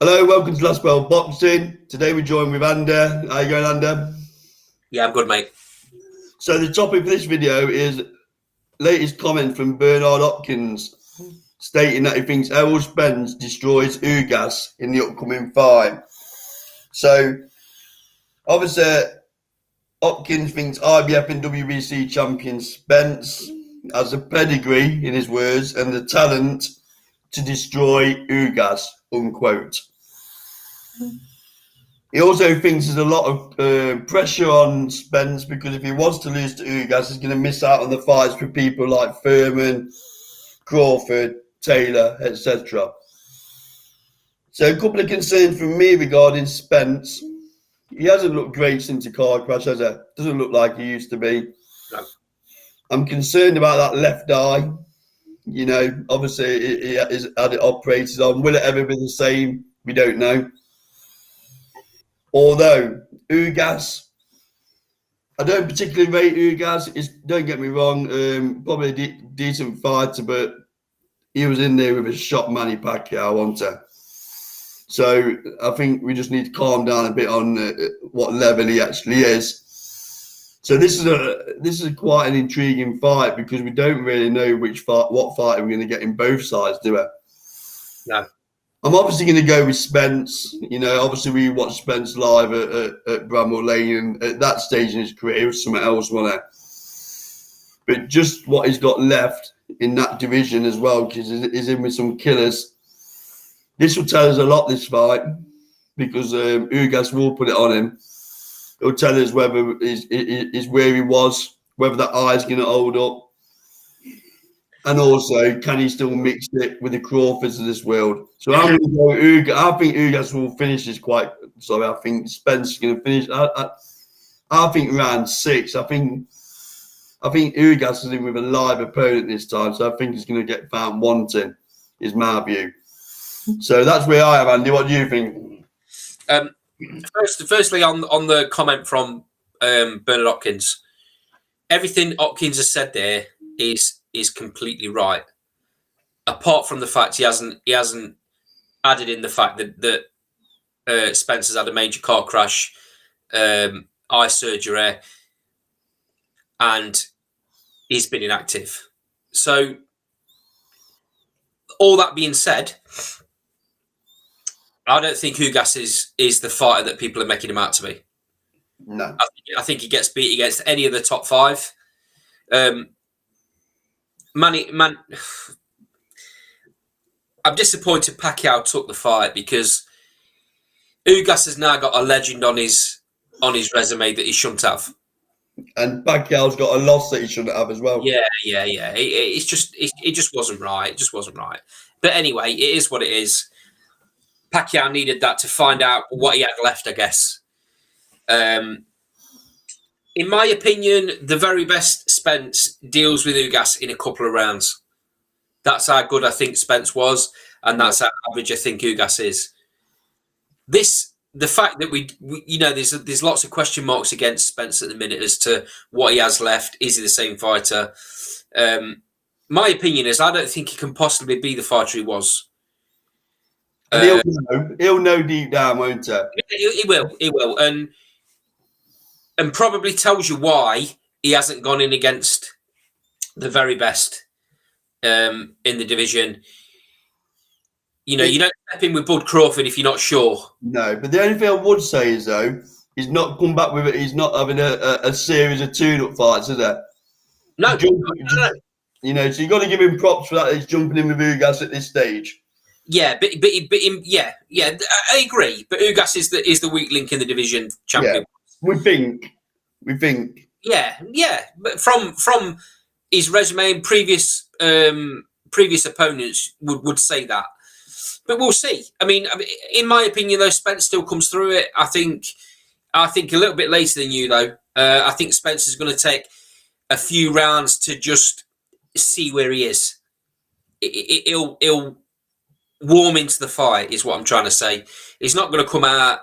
Hello, welcome to Last Bell Boxing. Today we're joined with Ander. How you going, Ander? Yeah, I'm good, mate. So the topic for this video is latest comment from Bernard Hopkins, stating that he thinks Errol Spence destroys Ugas in the upcoming fight. So obviously Hopkins thinks IBF and WBC champion Spence has the pedigree, in his words, and the talent to destroy Ugas, unquote. He also thinks there's a lot of pressure on Spence because if he was to lose to Ugas, he's going to miss out on the fights for people like Furman, Crawford, Taylor, etc. So a couple of concerns from me regarding Spence. He hasn't looked great since the car crash, has he? Doesn't look like he used to be. No. I'm concerned about that left eye. You know, obviously he has had it operated on. Will it ever be the same? We don't know. Although Ugas, I don't particularly rate Ugas. Don't get me wrong, probably a decent fighter, but he was in there with a shot Manny Pacquiao, wasn't he? So I think we just need to calm down a bit on what level he actually is. So this is quite an intriguing fight because we don't really know what fight we're going to get in both sides, do we? No. I'm obviously going to go with Spence. You know, obviously we watched Spence live at Bramall Lane, and at that stage in his career, it was something else, wasn't it? But just what he's got left in that division as well, because he's in with some killers. This will tell us a lot, this fight, because Ugas will put it on him. It'll tell us whether he's where he was, whether that eye's going to hold up. And also, can he still mix it with the Crawfords of this world? So I'm going to go Ugas. I think Ugas will finish this quite. Sorry, I think Spence is going to finish. I think round 6. I think Ugas is in with a live opponent this time, so I think he's going to get found wanting. Is my view. So that's where I am, Andy. What do you think? Firstly, on the comment from Bernard Hopkins, everything Hopkins has said there is completely right. Apart from the fact he hasn't added in the fact that Spencer's had a major car crash, eye surgery, and he's been inactive. So, all that being said, I don't think Ugas is the fighter that people are making him out to be. No. I think he gets beat against any of the top 5. I'm disappointed Pacquiao took the fight because Ugas has now got a legend on his resume that he shouldn't have. And Pacquiao's got a loss that he shouldn't have as well. Yeah. It just wasn't right. It just wasn't right. But anyway, it is what it is. Pacquiao needed that to find out what he had left, I guess. In my opinion, the very best Spence deals with Ugas in a couple of rounds. That's how good I think Spence was, and that's how average I think Ugas is. The fact that we there's lots of question marks against Spence at the minute as to what he has left. Is he the same fighter? My opinion is I don't think he can possibly be the fighter he was. And he'll know deep down, won't he? He will, and probably tells you why he hasn't gone in against the very best in the division. You know, you don't step in with Bud Crawford if you're not sure. No, but the only thing I would say is, though, he's not come back with it. He's not having a series of tune-up fights, is it? No. You know, so you've got to give him props for that. He's jumping in with Ugas at this stage. Yeah, but I agree. But Ugas is the weak link in the division champion. Yeah, we think. Yeah. But from his resume and previous opponents would say that. But we'll see. I mean, in my opinion, though, Spence still comes through it. I think a little bit later than you, though. I think Spence is going to take a few rounds to just see where he is. He'll warm into the fight, is what I'm trying to say. He's not going to come out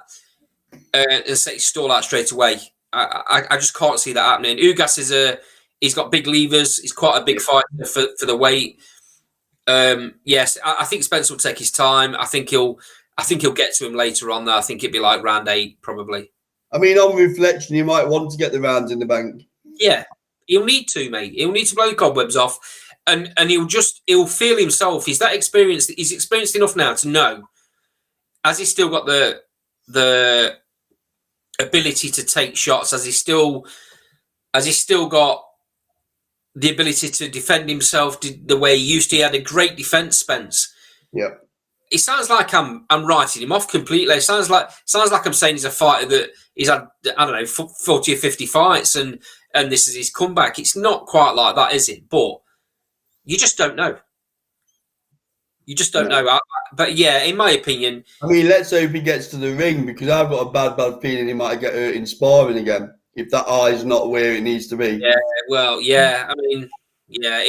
and say stall out straight away. I just can't see that happening. Ugas he's got big levers. He's quite a big fighter for the weight. Yes, I think Spence will take his time. I think he'll I think he'll get to him later on, though. I think it'd be like round 8, probably. I mean, on reflection, you might want to get the rounds in the bank. Yeah, he'll need to, mate. He'll need to blow the cobwebs off, and he'll feel himself. He's that experienced. He's experienced enough now to know. Has he still got the ability to take shots? Has he still got the ability to defend himself the way he used to? He had a great defense, Spence. Yeah. It sounds like I'm writing him off completely. It sounds like I'm saying he's a fighter that he's had, I don't know, 40 or 50 fights and this is his comeback. It's not quite like that, is it? But you just don't know. You just don't know. But yeah, in my opinion, I mean, let's hope he gets to the ring, because I've got a bad feeling he might get hurt in sparring again if that eye's not where it needs to be. Yeah, well, yeah. I mean, yeah,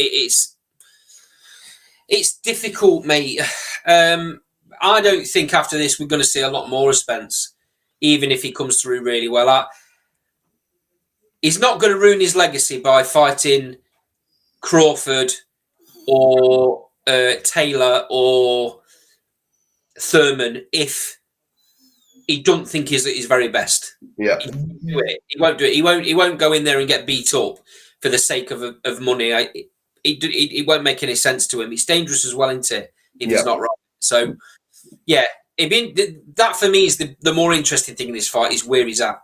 it's difficult, mate. I don't think after this we're going to see a lot more of Spence, even if he comes through really well. He's not going to ruin his legacy by fighting Crawford or Taylor or Thurman if he don't think he's at his very best. Yeah, he won't do it. He won't go in there and get beat up for the sake of money. It won't make any sense to him. It's dangerous as well, isn't it? If he's not right. So, yeah, that for me is the more interesting thing in this fight is where he's at.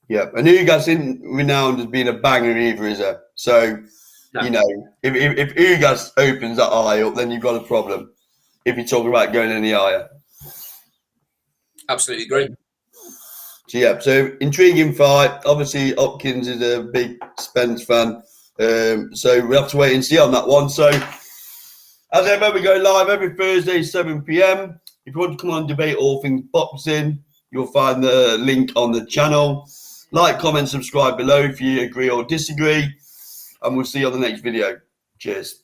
Yeah, and Ugas isn't renowned as being a banger either, is it? So, no. You know, if Ugas opens that eye up, then you've got a problem. If you're talking about going any higher. Absolutely agree. So, yeah, so intriguing fight. Obviously, Hopkins is a big Spence fan. So we'll have to wait and see on that one. So, as ever, we go live every Thursday, 7 p.m. If you want to come on and debate all things boxing, you'll find the link on the channel. Like, comment, subscribe below if you agree or disagree. And we'll see you on the next video. Cheers.